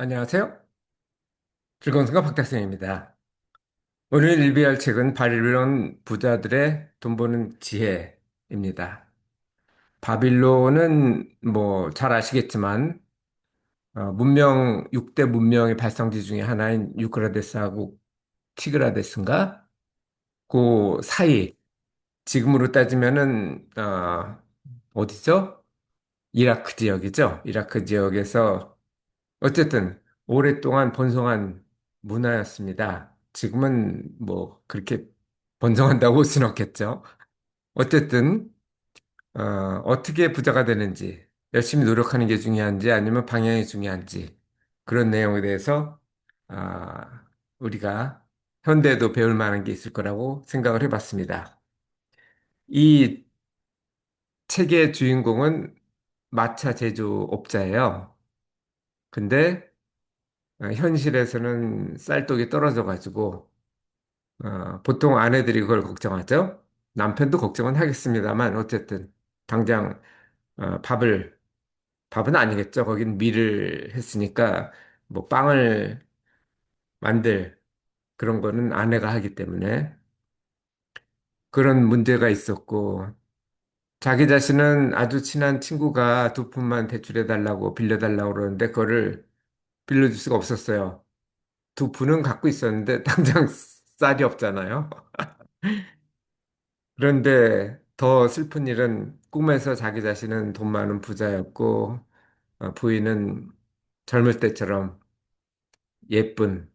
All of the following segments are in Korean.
안녕하세요. 즐거운 생각 박달성입니다. 오늘 일비할 책은 바빌론 부자들의 돈 버는 지혜입니다. 바빌론은 뭐 잘 아시겠지만 문명 6대 문명의 발성지 중에 하나인 유크라데스하고 티그라데스인가? 그 사이 지금으로 따지면은 어디죠? 이라크 지역이죠. 이라크 지역에서 어쨌든 오랫동안 번성한 문화였습니다. 지금은 뭐 그렇게 번성한다고 볼 수는 없겠죠. 어쨌든 어떻게 부자가 되는지 열심히 노력하는 게 중요한지 아니면 방향이 중요한지 그런 내용에 대해서 우리가 현대에도 배울 만한 게 있을 거라고 생각을 해봤습니다. 이 책의 주인공은 마차 제조업자예요. 근데 현실에서는 쌀떡이 떨어져가지고 보통 아내들이 그걸 걱정하죠. 남편도 걱정은 하겠습니다만 어쨌든 당장 밥은 아니겠죠. 거긴 밀을 했으니까 뭐 빵을 만들 그런 거는 아내가 하기 때문에 그런 문제가 있었고 자기 자신은 아주 친한 친구가 두 푼만 대출해 달라고 빌려 달라고 그러는데 그거를 빌려줄 수가 없었어요. 두 푼은 갖고 있었는데 당장 쌀이 없잖아요. 그런데 더 슬픈 일은 꿈에서 자기 자신은 돈 많은 부자였고 부인은 젊을 때처럼 예쁜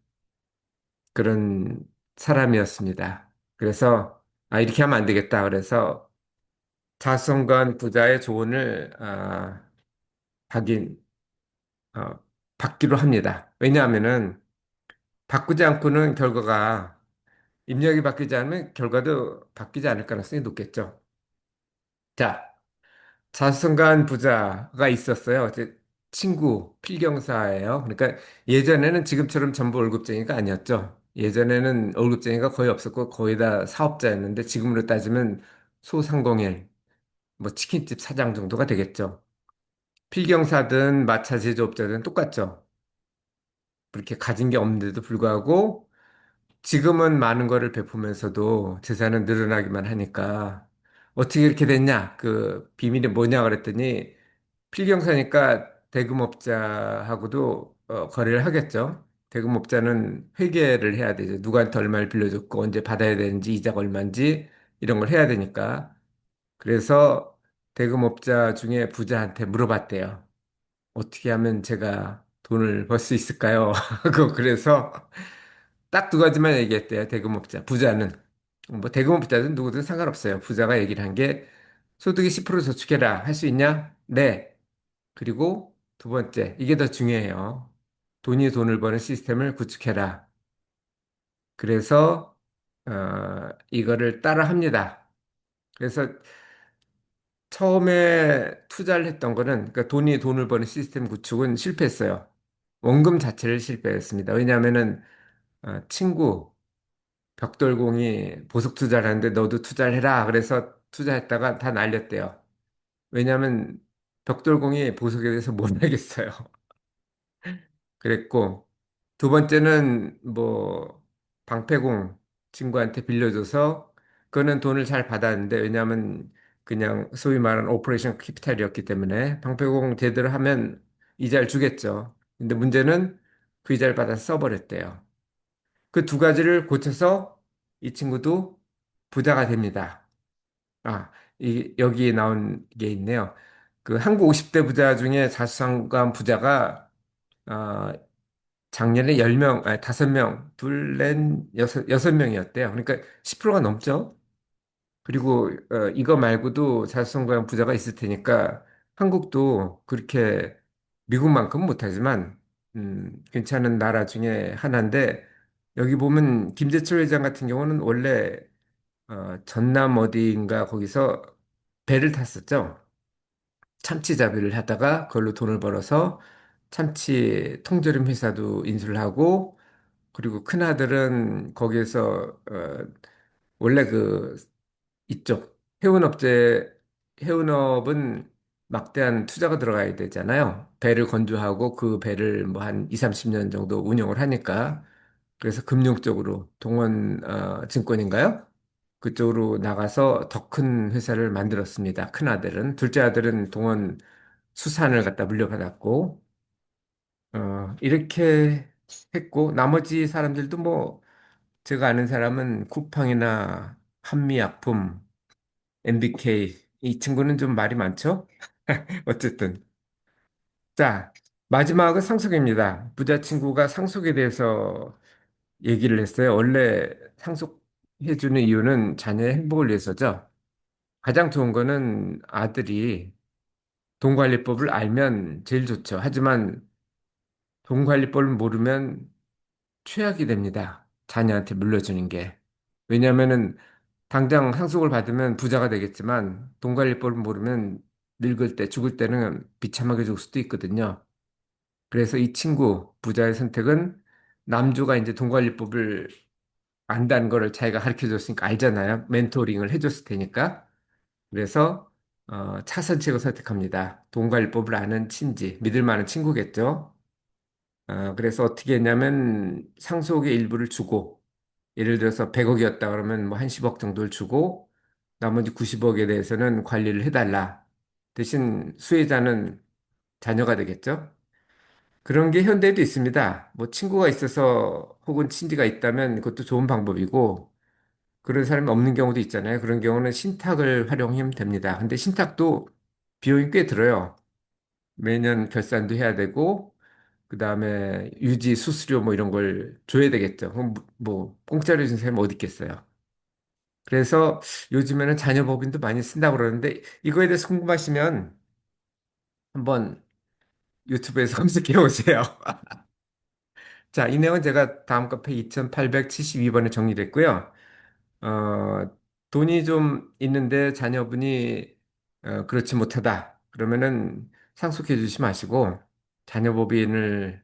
그런 사람이었습니다. 그래서 이렇게 하면 안 되겠다. 그래서 자손간 부자의 조언을 하긴 어, 받기로 합니다. 왜냐하면은 바꾸지 않고는 결과가 입력이 바뀌지 않으면 결과도 바뀌지 않을 가능성이 높겠죠. 자, 자승간 부자가 있었어요. 친구, 필경사예요. 그러니까 예전에는 지금처럼 전부 월급쟁이가 아니었죠. 예전에는 월급쟁이가 거의 없었고 거의 다 사업자였는데 지금으로 따지면 소상공인, 뭐 치킨집 사장 정도가 되겠죠. 필경사든 마차 제조업자든 똑같죠. 그렇게 가진 게 없는데도 불구하고 지금은 많은 거를 베푸면서도 재산은 늘어나기만 하니까 어떻게 이렇게 됐냐? 그 비밀이 뭐냐 그랬더니 필경사니까 대금업자하고도 거래를 하겠죠. 대금업자는 회계를 해야 되죠. 누구한테 얼마를 빌려줬고 언제 받아야 되는지 이자가 얼마인지 이런 걸 해야 되니까. 그래서 대금업자 중에 부자한테 물어봤대요. 어떻게 하면 제가 돈을 벌 수 있을까요? 그래서 딱 두 가지만 얘기했대요. 대금업자, 부자는. 뭐 대금업자든 누구든 상관없어요. 부자가 얘기를 한 게 소득이 10% 저축해라. 할 수 있냐? 네. 그리고 두 번째, 이게 더 중요해요. 돈이 돈을 버는 시스템을 구축해라. 그래서 이거를 따라 합니다. 그래서 처음에 투자를 했던 거는 그러니까 돈이 돈을 버는 시스템 구축은 실패했어요. 원금 자체를 실패했습니다. 왜냐하면은 친구 벽돌공이 보석 투자를 하는데 너도 투자를 해라. 그래서 투자했다가 다 날렸대요. 왜냐하면 벽돌공이 보석에 대해서 못 알겠어요. 그랬고 두 번째는 뭐 방패공 친구한테 빌려줘서 그거는 돈을 잘 받았는데 왜냐하면 그냥 소위 말하는 오퍼레이션 캐피탈이었기 때문에 방패공 제대로 하면 이자를 주겠죠. 근데 문제는 그 이자를 받아서 써버렸대요. 그 두 가지를 고쳐서 이 친구도 부자가 됩니다. 여기에 나온 게 있네요. 그 한국 50대 부자 중에 자수성가한 부자가 아, 작년에 10명, 아니 5명, 둘, 넷, 여섯 명이었대요. 그러니까 10%가 넘죠. 그리고 이거 말고도 자수성가한 부자가 있을 테니까 한국도 그렇게 미국만큼은 못하지만 괜찮은 나라 중에 하나인데 여기 보면 김재철 회장 같은 경우는 원래 전남 어디인가 거기서 배를 탔었죠. 참치잡이를 하다가 그걸로 돈을 벌어서 참치 통조림 회사도 인수를 하고 그리고 큰아들은 거기에서 원래 그 이쪽 해운업은 막대한 투자가 들어가야 되잖아요. 배를 건조하고 그 배를 뭐 한 2, 30년 정도 운영을 하니까. 그래서 금융 쪽으로 동원 증권인가요? 그쪽으로 나가서 더 큰 회사를 만들었습니다. 큰 아들은. 둘째 아들은 동원 수산을 갖다 물려받았고, 이렇게 했고, 나머지 사람들도 뭐, 제가 아는 사람은 쿠팡이나 한미약품, MBK, 이 친구는 좀 말이 많죠? 어쨌든. 자, 마지막은 상속입니다. 부자 친구가 상속에 대해서 얘기를 했어요. 원래 상속해주는 이유는 자녀의 행복을 위해서죠. 가장 좋은 거는 아들이 돈 관리법을 알면 제일 좋죠. 하지만 돈 관리법을 모르면 최악이 됩니다. 자녀한테 물려주는 게. 왜냐하면은 당장 상속을 받으면 부자가 되겠지만 돈 관리법을 모르면 늙을 때, 죽을 때는 비참하게 죽을 수도 있거든요. 그래서 이 친구 부자의 선택은 남조가 이제 돈 관리법을 안다는 거를 자기가 가르쳐 줬으니까 알잖아요. 멘토링을 해줬을 테니까. 그래서 차선책을 선택합니다. 돈 관리법을 아는 친지, 믿을 만한 친구겠죠. 그래서 어떻게 했냐면 상속의 일부를 주고 예를 들어서 100억이었다 그러면 뭐 한 10억 정도를 주고 나머지 90억에 대해서는 관리를 해달라. 대신 수혜자는 자녀가 되겠죠. 그런 게 현대에도 있습니다. 뭐 친구가 있어서 혹은 친지가 있다면 그것도 좋은 방법이고 그런 사람이 없는 경우도 있잖아요. 그런 경우는 신탁을 활용하면 됩니다. 근데 신탁도 비용이 꽤 들어요. 매년 결산도 해야 되고 그다음에 유지 수수료 뭐 이런 걸 줘야 되겠죠. 그럼 뭐 공짜로 준 사람이 어디 있겠어요. 그래서 요즘에는 자녀법인도 많이 쓴다고 그러는데 이거에 대해서 궁금하시면 한번 유튜브에서 검색해 오세요. 자, 이 내용은 제가 다음 카페 2872번에 정리됐고요. 돈이 좀 있는데 자녀분이 그렇지 못하다. 그러면은 상속해 주시 마시고 자녀법인을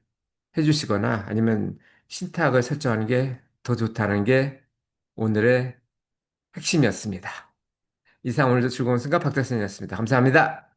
해 주시거나 아니면 신탁을 설정하는 게 더 좋다는 게 오늘의 핵심이었습니다. 이상 오늘도 즐거운 순간 박태선이었습니다. 감사합니다.